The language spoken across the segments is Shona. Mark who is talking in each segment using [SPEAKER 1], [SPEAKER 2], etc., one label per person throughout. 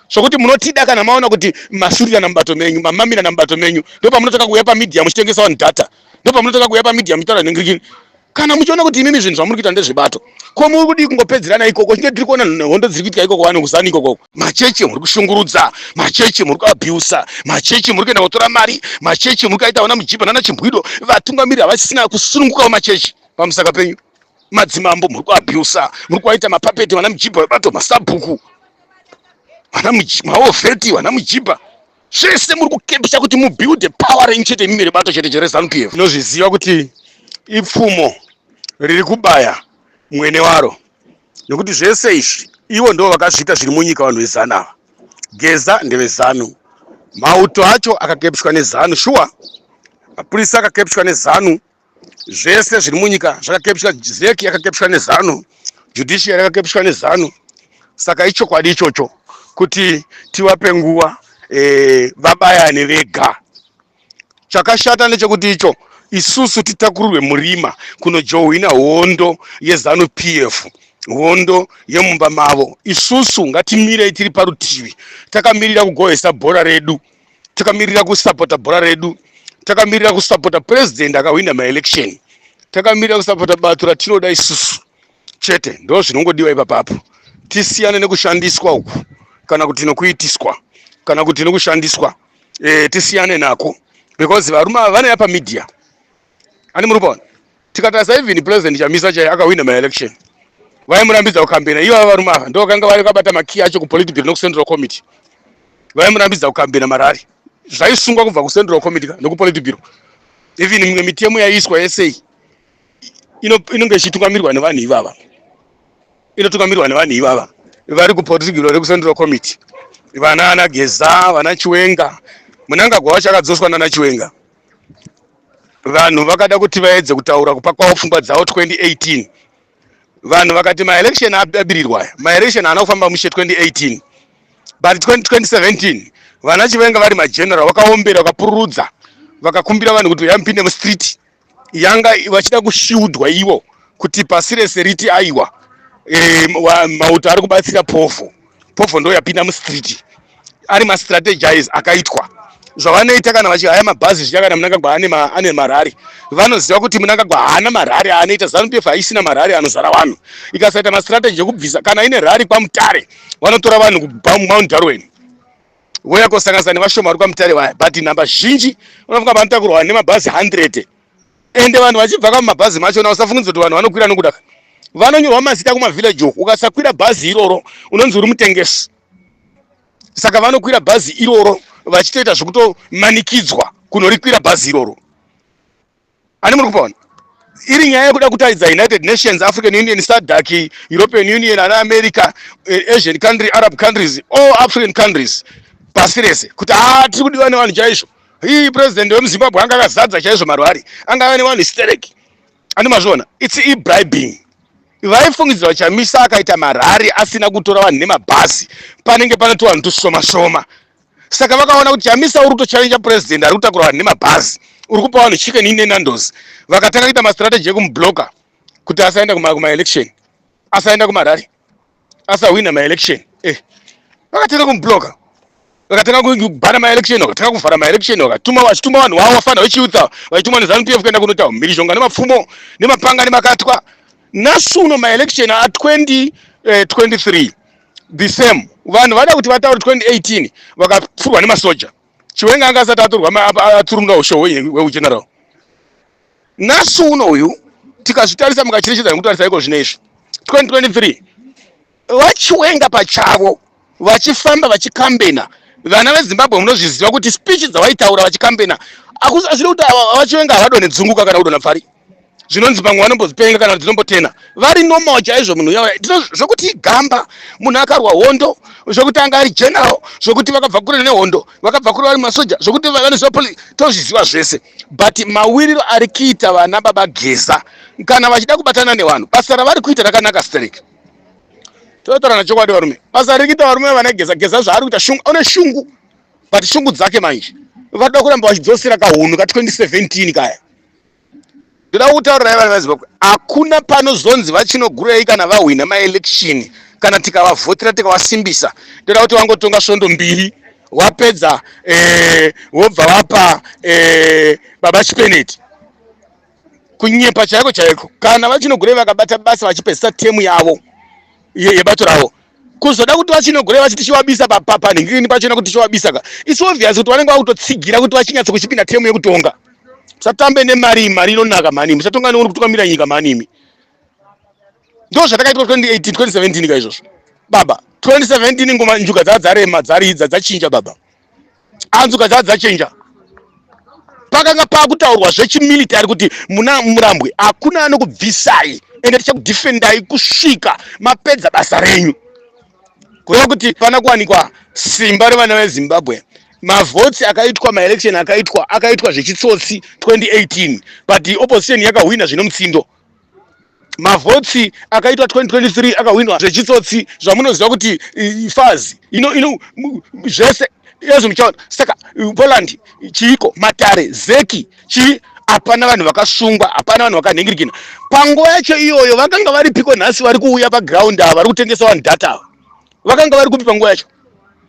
[SPEAKER 1] sokuti munotida kana maona kuti masurira nambato menyu mamamira nambato menyu ndo pamunotaka kuuya pamedia muchitengesa vanhu data, ndo pamunotaka kuuya pamedia muchitaura nhingirikini. Kana muchiona kuti imimi zvinhu zvamuri kuita ndezvebato, ko muri kudi kungopedzerana ikoko? Chinge tiri kuona hondo dziri kuitika ikoko vanhu kuzani ikoko. Machechi muri kushungurudza, machechi muri kuabhiusa, machechi muri kuenda kutora mari, machechi muri kuita vana mujibha nana chimbwido, vatungamiriri havasisina kusunungukawo machechi pamusaka penyu. Madzimambo muri kuabhiusa, muri kuaita mapapeti vana mujibha vebato, masabhuku vana maofeti vana mujibha, zvese muri kukepsha kuti mubuilde power renyu chete imimi rebato chete chereZANU-PF. Tinozviziva kuti ipfumo riri kubaya mwene waro, nekuti zvese izvi ivo ndo vakazviita zviri munyika. Vanhu vezanu ava, Geza ndevezanu, mauto acho akakepshwa nezanu, shuwa mapurisa akakepshwa nezanu, zvese zviri munyika zvakakepshwa, zeki yakakepshwa nezanu, judiciary yakakepshwa nezanu. Saka ichokwadi ichocho kuti tivape nguva vabayane vega. Chakashata ndechekuti icho isusu titakurirwe murima kunojohwina hondo yeZANU-PF, hondo yemumba mavo. Isusu ngatimirei tiri parutivi, takamirira kugohesa bhora redu, takamirira kusapota bhora redu, takamirira kusapota president akawina maelection, takamirira kusapota bato ratinoda isusu chete. Ndo zvinongodiwa ipapapo. Tisiyane nekushandiswa uku kana kuti nokuitiswa kana kuti nokushandiswa, tisiyane nako, because varume ava vanouya pamedia. Ani muri kuona tikatarisa even president Chamisa chaiye akawina maelection, vaimurambidza kukambena. Ivo varume ava ndo vakanga vakabata makiyi acho kupoliti bureau nokucentral committee, vaimurambidza kukambena marari. Zvaisungwa kubva kucentral committee nokupoliti bureau. Even mimwe mitemo yaiswa yese inonge ichitungamirirwa nevanhu ivava, inotungamirwa nevanhu ivava vari kupoliti bureau nekucentral committee. Vana ana Geza, vana Chiwenga, Mnangagwa wacho akadzoswa nana Chiwenga. Vanhu vakada kuti vaedze kutaura kupa kwavo pfungwa dzavo 2018. Vanhu vakati maelection abirirwa, maelection haana kufamba mushe 2018, but 2017 vana Chiwenga vari mageneral vakaombera, vakapururudza, vakakumbira vanhu kuti vampinde mustreet, yanga vachida kushiudwa ivo kuti pasi rese riti aiwa mauto ari kubatsira pofu. Pofu ndo yapinda mustreet, ari mastrategize akaitwa. Zvavanoita kana vachihaya mabhazi zviya kana Mnangagwa ane marari, vanoziva kuti Mnangagwa haana marari anoita. ZANU-PF haisina marari anozara vanhu. Ikasaita mastrategy ekubvisa, kana ine rari kwaMutare vanotora vanhu kubva muMount Darwin voya kosanganisa nevashoma vari kwaMutare vaya, but namba zhinji unofunga vanotakurwa nemabhazi 100. Ende vanhu vachibva kwamabhazi machona usafungidzira kuti vanhu vanokwira nokuda, vanonyorwa mazita kumavillage uku. Ukasakwira bhazi iroro unonzi uri mutengesi. Saka vanokwira bhazi iroro vachitoita zvekutomanikidzwa kunorikwira bhazi iroro. Ani muri kupaona iri nyaya yekuda kutaridza United Nations, African Union, SADC, European Union, ana America, Asian country, Arab countries, all African countries pasi rese kuti tiri kudiwa nevanhu chaizvo. Hii president wemuZimbabwe anga akazadza chaizvo marwari, anga ane vanhu hysteric. Ani mazviona, it's e-bribing. Vaifungidzira Chamisa akaita marari asina kutora vanhu nemabhazi panenge panoti vanhu tusoma shoma. Saka vakaona kuti Chamisa uri kutochallenge president ari kutakura vanhu nemabhazi, uri kupa vanhu chicken ine nandozi. Vakatanga kuita mastrategy ekumubloka kuti asaenda kuma-election, asaenda kumarari, asawina ma-election. Vakatanga kumubloka, vakatanga kubhana ma-election, vakatanga kuvhara ma-election, vachituma vanhu vavo vafana vechiutsa, vachituma neZANU-PF kuenda kunoita mhirizhonga nemapfumo nemapanga nemakatwa. Nasuno ma-election a2023 the same, vanhu vada kuti vataure 2018 vakapfurwa nemasoja. Chiwenga anga asati aturumwa usho hweugeneral. Nasuno uyu tikazvitarisa mukacherechedza nekutarisa iko zvinezvi 2023 vachiwenga pachavo vachifamba vachikambena. Vana veZimbabwe munozviziva kuti speech dzavaitaura vachikambena hazviri kuti vachiwenga havadone dzunguka kana kudona pfari, zvinonzi pamwe vanombodzipenga kana dzinombotena. Vari normal chaizvo munhu yavo zvokuti igamba munhu akarwa hondo, zvokuti anga ari general, zvokuti vakabva kure nehondo, vakabva kure vari masoja, zvokuti vanoziva tozviziva zvese. But mawiriro ari kuita vana baba Geza kana vachida kubatana nevanhu, basa ravari kuita rakanaka stereki. Totaura nachokwadi varume, basa riri kuita varume vana Geza. Geza zvaari kuita shungu, une shungu, but shungu dzake manje vada kuramba vachidzosera kahunu ka2017 kaya. Ndoda kutaurira vanhu veZimbabwe, hakuna panozonzi vachinogurei kana vahwina ma-election kana tikavavhotera tikavasimbisa toda kuti vangotonga svondo mbiri wapedza wobva wapa baba Chipeneti kunyepa chaiko chaiko. Kana vachinogore vakabata basa vachipedzisa temu yavo yebato ravo kuzoda kuti vachinogore vachitichivabisa panhingirini pachona kuti tichivabisa ka it's obvious kuti vanenge vakutotsigira kuti vachinyatso kuchipinda temu yekutonga. Musatambe nemari inonaka mani, musatonga neuri kutungamira nyika mani. Ndo zvatakaitwa 2018 2017 ka izvozvo baba. 2017 ngoma njuga dzadzarema dzaridza dzachinja baba, anzuka dzachinja. Pakanga pakutaurwa zvechimilitary kuti muna Murambwe hakuna anokubvisai ende tichakudefendai kusvika mapedza basa renyu. Kureva kuti pana kuwanikwa simba revana veZimbabwe. Mavhotsi akaitwa maelection akaitwa zvechitsotsi 2018 but opposition yakahwina zvino mutsindo. Mavhotsi akaitwa 2023 akahwinwa zvechitsotsi zvamunoziva kuti ifazi zvese yezo muchaona. Saka Poland chiko Matare Zeki hapana vanhu vakasungwa, hapana vanhu vakanhingirikina. Panguva yacho iyoyo vakanga vari piko nhasi vari kuuya paground ava vari kutengesa vanhu data vakanga vari kupi panguva yacho.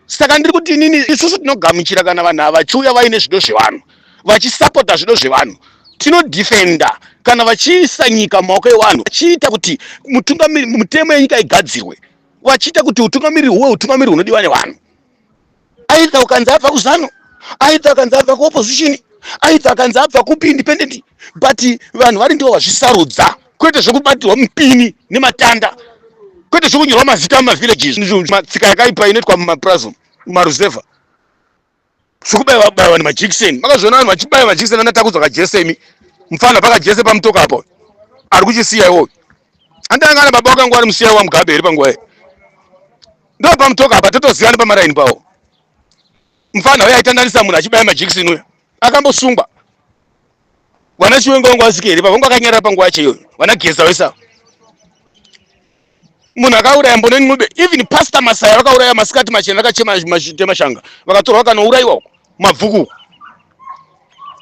[SPEAKER 1] Saka ndiri kuti inini isusu tinogamuchira kana vanhu ava vachiuya vaine zvido zvevanhu vachisapota zvido zvevanhu tinodefenda. Kana vachiisa nyika mumaoko evanhu vachiita kuti mutemo yenyika igadzirwe vachiita kuti utungamiriri huwe utungamiriri hunodiwa nevanhu. Aidha ukanzi abva kuZanu, aidha ukanzi abva kuopposition, aidha ukanzi abva kupi independent, but vanhu vari ndivo vazvisarudza, kwete zvekubatirwa mupini nematanda, kwete zvekunyorwa mazita mumavillages matsika yakaipa inoitwa mumaplaza mumaruzevha zvekubaiwa nemajekiseni. Makazviona vanhu vachibaiwa majekiseni anatakudzwa kajesemi mufana pakajese pamutoka apo ari kuchisiya iwoyo. Andangana baba vakangu ari musiya wa Mugabe iri panguva ndo pamutoka apa totoziyana pamaraini pawo. Mufana uya aitandanisa munhu achibaya majekiseni uya akambosungwa. Wana Chiwengo wangu asikeri pavangu akanyarara panguva yacho iyoyo wana Geza wesa munhu akauraya Mboneni Ng'ube. Even Pastor Masaya vakauraya masikati machena akachema temashanga vakatorwa vakanourayiwa uko mabvuku.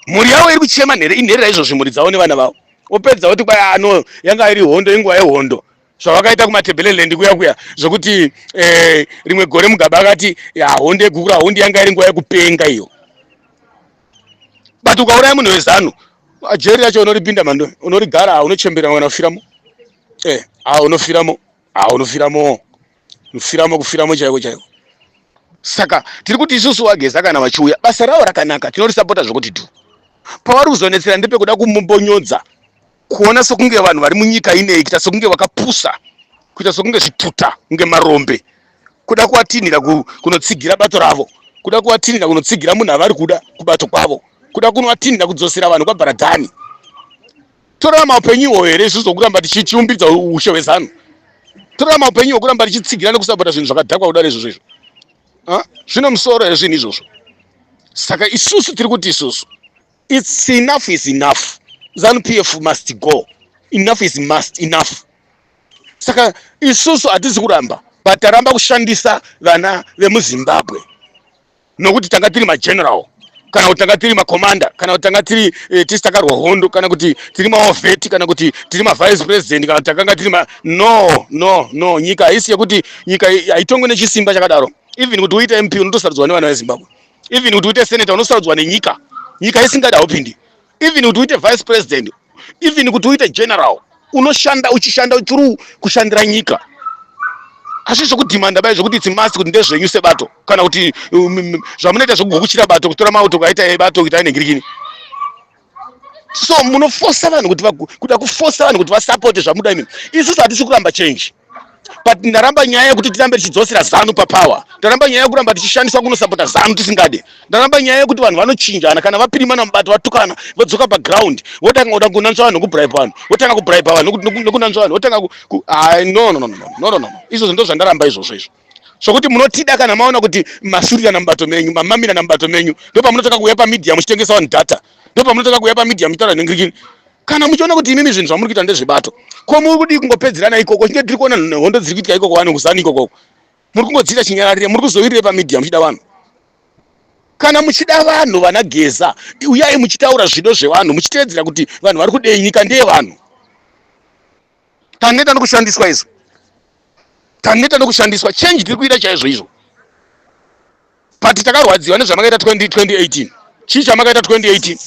[SPEAKER 1] Mhuri yavo iri kuchema inherera izvozvo mhuri dzavo nevana vavo. Opedza kuti kwai ano yanga iri hondo inguva yehondo zvavakaita kumaTebeleland kuya zvokuti rimwe gore Mugabe akati hondo yegukura hondo yanga iri nguva yekupenga iyo. But ukauraya munhu weZanu jeri yacho unoripinda mando unorigara unochembera mwana ufiramo unofiramo kufiramo chaiko. Saka tiri kuti isusu wageza kana vachiuya basa ravo rakanaka tinorisapota zvokuti tu pavari kuzonetsera ndepekuda kumumbonyodza kuona sokunge vanhu vari munyika inei kuita sokunge vakapusa kuita sokunge zvituta kunge marombe kuda kuvatinhira kunotsigira bato ravo kuda kuvatinhira kunotsigira munhu avari kuda kubato kwavo kuda kunovatinhira kudzosera vanhu kwaBharadhani. Torarama upenyu ihwo here isusu kuramba tichiumbidza ushe hweZanu? Torarama upenyu ihwo kuramba tichitsigira nekusapota zvinhu zvakadhakwa kudaro izvozvo zvino musoro here zvinhu izvozvo? Saka isusu tiri kuti isusu it's enough is enough. ZANU PF must go. Enough is enough. Saka isusu hatisi kuramba but taramba kushandisa vana vemuZimbabwe nokuti tanga tiri mageneral kana kuti tanga tiri makomanda kana kuti tanga tiri tisi takarwa hondo kana kuti tiri maovheti kana kuti tiri mavice president kana takanga tiri no nyika haisi yekuti nyika haitongwe nechisimba chakadaro. Even kuti uite MP unotosarudzwa nevana veZimbabwe. Even kuti uite senator unosarudzwa nenyika isingada upindi. Even kuti uite vice president, even kuti uite general unoshanda uchishanda through kushandira nyika. Asi zvokudhimanda bai zvokuti it's must kuti ndezvenyu sebato kana kuti zvamunoita zvokugokuchira bato kutora mauto kaita bato kuita negirikini. So munoforsa vanhu kuti kuda kuforsa vanhu kuti vasupport zvamuda imi. Isusu hatisi kuramba change. But ndaramba nyaya yekuti tirambe tichidzosera ZANU papower. Ndaramba nyaya yekuramba tichishandiswa kunosapota ZANU tisingade. Ndaramba nyaya yekuti vanhu vanochinjana kana vapirimana mubato vatukana vodzoka paground votanga kuda kunanzva vanhu kubribe vanhu votanga kubribe vanhu nokunanzva vanhu votanga no izvozvo ndo zvandaramba izvozvo izvo zvokuti munotida kana maona kuti masurira mubato menyu mamamira mubato menyu ndo pamunotaka kuuya pamedia muchitengesa vanhu data ndo pamunotaka kuuya pamedia muchitaura nhingirikini. Kana muchiona kuti imimi zvinhu zvamuri kuita ndezvebato ko muri kudi kungopedzerana ikoko chinge tiri kuona hondo dziri kuitika ikoko vanhu kuZANU ikoko muri kungodzita chinyararire muri kuzovirire pamedia muchida vanhu. Kana muchida vanhu vana Geza uyai muchitaura zvido zvevanhu muchiteedzera kuti vanhu vari kudei nyika ndeye vanhu. Taneta nokushandiswa izvo taneta nokushandiswa change tiri kuita chaizvo izvo. But takarwadziwa nezvamakaita 2018. Chii chamakaita 2018?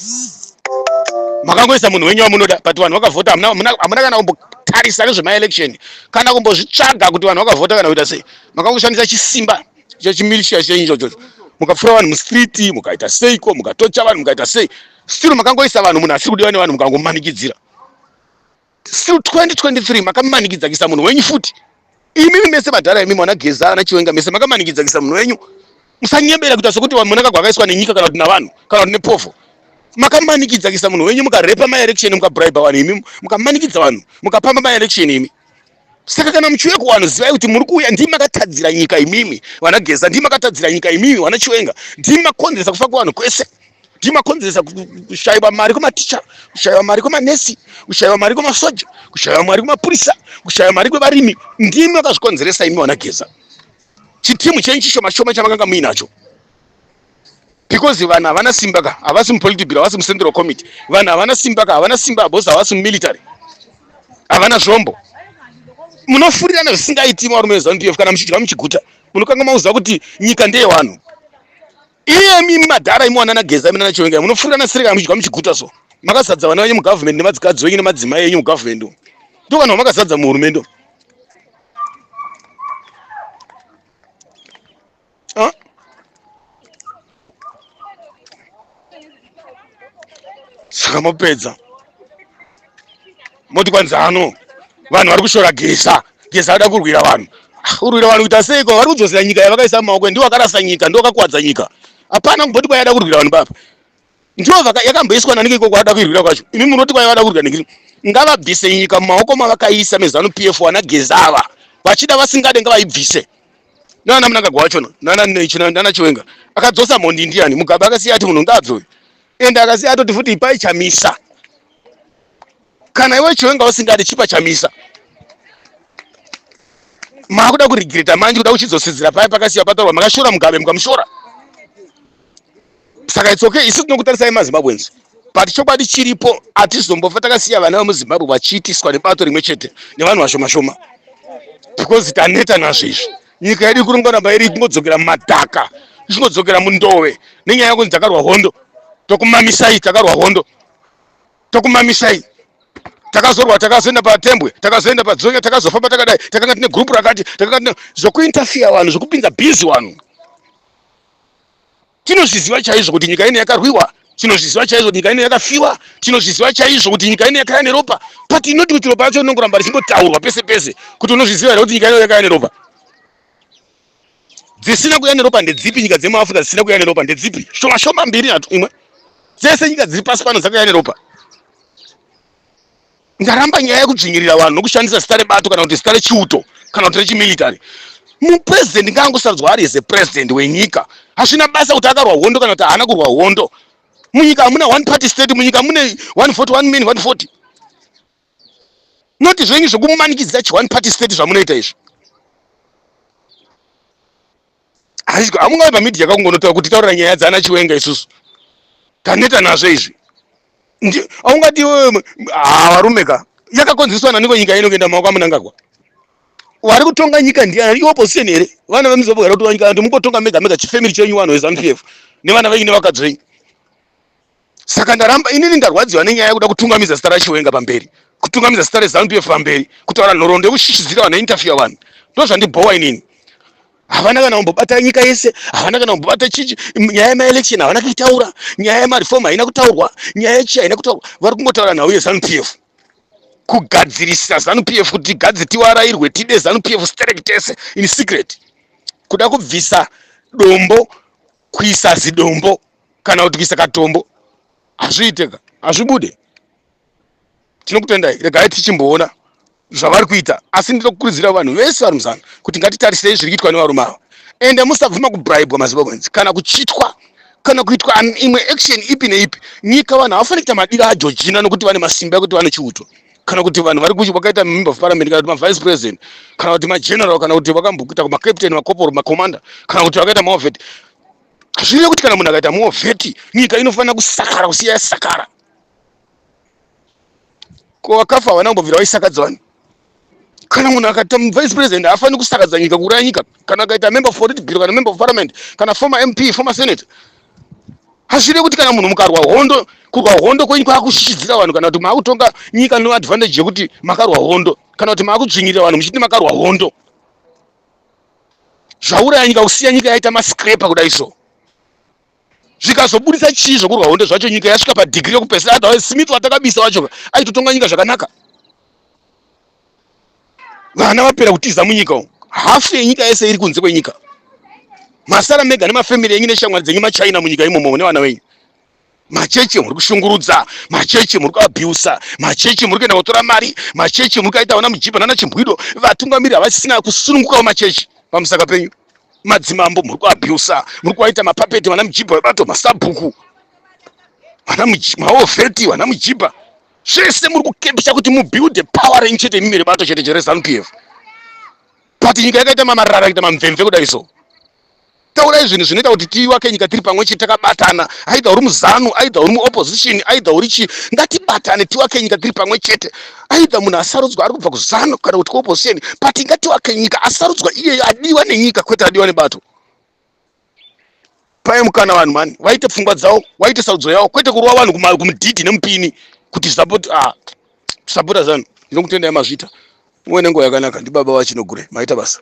[SPEAKER 1] Makangoisa munhu wenyu wamunoda, but vanhu vakavhota hamuna kana kumbotarisa nezvemaelection kana kumbozvitsvaga kuti vanhu vakavhota kana kuita sei. Makangoshandisa chisimba chechimilishia chenyu ichocho, mukapfura vanhu mustreet, mukaita seiko, mukatocha vanhu, mukaita sei. Still makangoisa vanhu munhu asiri kudiwa nevanhu mukangomanikidzira. Still 2023 makamanikidzakisa munhu wenyu futi. Imimi mese madhara imimi wana Geza ana Chiwenga mese makamanikidzakisa munhu wenyu. Musanyembera kuita sokuti vanhu munaka kwakaiswa nenyika kana kuti navanhu kana kuti nepofo. Makamanikidzakisa munhu wenyu mukarepa ma-election, mukabribe vanhu imi, mukamanikidza vanhu, mukapamba ma-election imi. Saka kana muchiuya kuvanhu zivai kuti muri kuuya ndimi makatadzira nyika imimi wana Geza, ndimi makatadzira nyika imimi wana Chiwenga, ndimi makonzeresa kufa kuvanhu kwese, ndimi makonzeresa kushayiwa mari kwamaticha, kushayiwa mari kwamanesi, kushayiwa mari kwamasoja, kushayiwa mari kwamapurisa, kushayiwa mari kwevarimi, ndimi makazvikonzeresa imi wana Geza. Chitimu chenyu chishoma chamakanga muinacho. Because vanhu havana simba ka, havasi mupolitibhiro, havasi mucentral committee. Vanhu havana simba ka, havana simba bosi, havasi mumilitary, havana zvombo. Munofurirana zvisingaiti varume veZANU-PF kana muchidya muchiguta. Munokanga mauziva kuti nyika ndeyevanhu. Imi madhara imi wana Geza imi nana Chiwenga munofurirana sei kana muchidya muchiguta so. Makazadza vana venyu mugovernment nemadzikadzi venyu nemadzimai enyu mugovernment. Ndo vanhu vamakazadza muhurumende. Saka mopedza moti kwanzano vanhu vari kushora Geza, Geza ada kurwira vanhu. Urwira vanhu kuita seiko? Vari kudzosera nyika yavakaisa mumaoko, ndiwo akarasa nyika, ndiwo akakuwadza nyika. Hapana kumboti kwai ada kurwira vanhu baba. Ndiwo yakamboiswa nanike ikoko ada kuirwira kwacho. Imi munoti kwai ada kurwira ningiri. Ngavabvise nyika mumaoko mavakaisa meZANU-PF wana Geza ava. Vachida vasingade ngavaibvise. Nana Mnangagwa wachona, nana Chiwenga. Akadzosa Mondi ndiani, Mugabe akasiya ati munhu ngaadzoe. Ende akasiya atoti futi ipai chamisa. Kana iwe Chiwenga usingade chipa chamisa. Makuda kurigreta manje kuda kuchidzosedzera paya pakasiya patorwa makashora Mugabe mukamushora. Saka it's okay, isi tinokutarisa maZimbabwenzi. But chokwadi chiripo atizombofa takasiya vana vemuZimbabwe vachiitiswa nebato rimwe chete nevanhu vashoma shoma. Because taneta nazvo izvi. Nyika yedu kurongwa namba iri kungodzokera mumadhaka, ichingodzokera mundove nenyaya yekuti takarwa hondo. Tokumamisai takarwa hondo. Tokumamisai. Takazorwa takazoenda paTembwe, takazoenda paDzonya, takazofamba takadai, takanga tine group rakati, takanga tine zvokuinterfere vanhu, zvokupinza busy vanhu. Tinozviziva chaizvo kuti nyika ino yakarwiwa, tinozviziva chaizvo kuti nyika ino yakafiwa, tinozviziva chaizvo kuti nyika ino yakaya neropa. But inoti kuti ropa racho rinongoramba richingotaurwa pese pese kuti unozviziva here kuti nyika ino yakaya neropa. Dzisina kuya neropa ndedzipi nyika dzemuAfrica dzisina kuya neropa ndedzipi? Shoma shoma mbiri natu imwe. Dzese nyika dziri pasi pano dzakaya neropa. Ndaramba nyaya yekudzvinyirira vanhu nokushandisa zita rebato kana kuti zita rechiuto kana kuti rechimilitary. Mupresident ngaangosadzwa ari as a president wenyika. Hazvina basa kuti akarwa hondo kana kuti haana kurwa hondo. Munyika hamuna one party state, munyika mune 141 men 140. Noti zvenyu zvokumanikidzira chi one party state zvamunoita izvi. Hamungavi pamedia kakungonotaura kuti taurira nyaya dzana Chiwenga isusu. Taneta nazvo izvi. Aungati varume ka yakakonzeswa naniko nyika ino kuenda mumaoko aMnangagwa. Wari kutonga nyika ndiani? Ari opposition here. Vana vemuZimbabwe vari kutonga nyika kuti mungotonga mega mega chifamily chenyu vanhu veZANU-PF nevana venyu nevakadzi venyu. Saka ndaramba inini ndarwadziwa nenyaya yekuda kutungamidza zita raChiwenga pamberi, kutungamidza zita reZANU-PF pamberi, kutaura nhoroondo yekushishizira vanhu interfere vanhu. Ndozvandibhowa inini. Havana kana kumbobata nyika yese, havana kana kumbobata chichi, nyaya yemaelection havana kuitaura, nyaya yemareform haina kutaurwa, nyaya yechi haina kutaurwa. Vari kungotaura nhau yeZANU-PF. Kugadzirisa ZANU-PF kuti gadzi tiwarairwe tide ZANU-PF sterek tese in secret. Kuda kubvisa dombo kuisa zidombo kana kuti kuisa katombo. Hazviiteka, hazvibude. Tinokutendai, regai tichimboona zvavari kuita, asi ndinokurudzira vanhu vese vari muZANU kuti ngatitarisei zviri kuitwa nevarume ava. Ende musabvuma kubribwa maZimbabwenzi kana kuchitwa kana kuitwa imwe action ipi neipi. Nyika vanhu havafani kuita madira aJoργina nokuti vane masimba ekuti vane chiuto. Kana kuti vanhu vari vakaita member of parliament kana kuti vice president kana kuti general kana kuti vakambokuita captain corporal commander kana kuti vakaita moveti. Zvino kuti kana munhu akaita moveti nyika inofanira kusakara kusiya sakara. Ko vakafa havana kumbobvira vaisakadza vanhu. kana munhu akaita vice president afani kusakadza nyika kuuraya nyika, kana akaita member of political kana member of parliament kana former MP former senate. Hazvide kuti kana munhu mukarwa hondo, kurwa hondo kwenyu kwakushishidzira vanhu kana kuti makutonga nyika no advantage yekuti makarwa hondo kana kuti makudzvinyirira vanhu muchiti makarwa hondo. Zvauraya nyika kusiya nyika yaita mascraper kudai so. Zvikazobudisa chii zvokurwa hondo zvacho nyika yasvika padegree yokupedzisira. Otherwise Smith watakabisa wacho aitotonga nyika zvakanaka. Vana vapera kutiza munyika umu, hafu yenyika yese iri kunze kwenyika. Masara mega nemafamily yenyu neshamwari dzenyu maChina munyika imomo nevana venyu. Machechi muri kushungurudza, machechi muri kuabuse, machechi muri kuenda kutora mari, machechi muri kuita vana mujibha nana chimbwido, vatungamiri havasisina kusunungukawo machechi pamusaka penyu. Madzimambo muri kuabuse, muri kuita mapapeti vana mujibha vebato masabhuku, vana maofeti vana mujibha. Zvese muri kukepsha kuti mubuild power renyu chete mimire bato chete cheZANU-PF. But nyika yakaita mamarara akaita mamvemve kudai so. Taurai zvinhu zvinoita kuti tiwake nyika tiri pamwe chete takabatana, aidha uri muZANU, aidha uri muopposition, aidha uri chi, ngatibatane tiwake nyika tiri pamwe chete. Aidha munhu asarudzwa ari kubva kuZANU kana kuti kuopposition, but ngatiwake nyika asarudzwa iye adiwa nenyika kwete adiwa nebato. Pai mukana vanhu mani, vaite pfungwa dzavo, vaite sarudzo yavo, kwete kurwa vanhu kumudhidhi nemupini kuti support ZANU. Ndinokutendai mazvita. Muwe nenguva yakanaka, ndibaba waChinogure, maita basa.